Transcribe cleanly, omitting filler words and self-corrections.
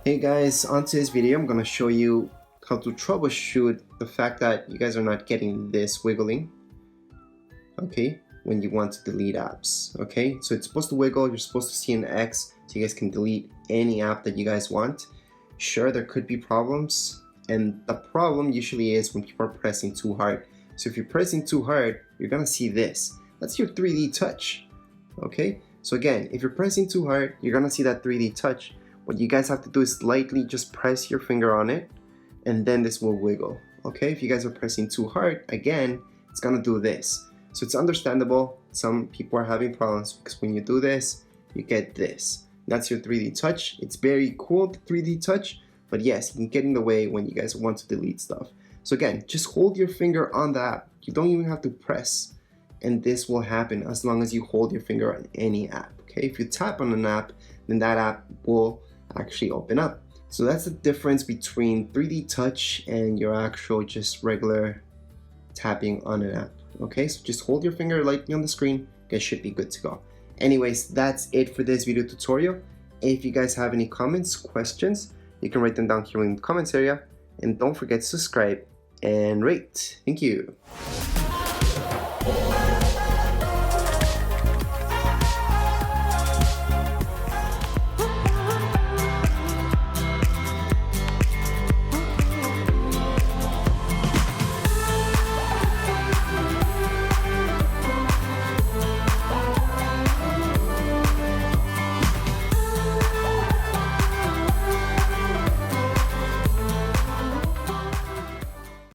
Hey guys, on today's video I'm going to show you how to troubleshoot the fact that you guys are not getting this wiggling, okay, when you want to delete apps, okay? So it's supposed to wiggle, you're supposed to see an X so you guys can delete any app that you guys want. Sure, there could be problems, and the problem usually is when people are pressing too hard. So if you're pressing too hard, you're going to see this. That's your 3D touch, okay? So again, if you're pressing too hard, you're going to see that 3D touch. What you guys have to do is lightly just press your finger on it, and then this will wiggle, okay? If you guys are pressing too hard, again, it's gonna do this. So it's understandable, some people are having problems because when you do this, you get this. That's your 3D touch. It's very cool, the 3D touch, but yes, it can get in the way when you guys want to delete stuff. So again, just hold your finger on the app. You don't even have to press, and this will happen as long as you hold your finger on any app, okay? If you tap on an app, then that app will actually open up. So that's the difference between 3D touch and your actual just regular tapping on an app. Okay, so just hold your finger lightly on the screen, you guys should be good to go. Anyways, that's it for this video tutorial. If you guys have any comments, questions, you can write them down here in the comments area, and don't forget to subscribe and rate. Thank you.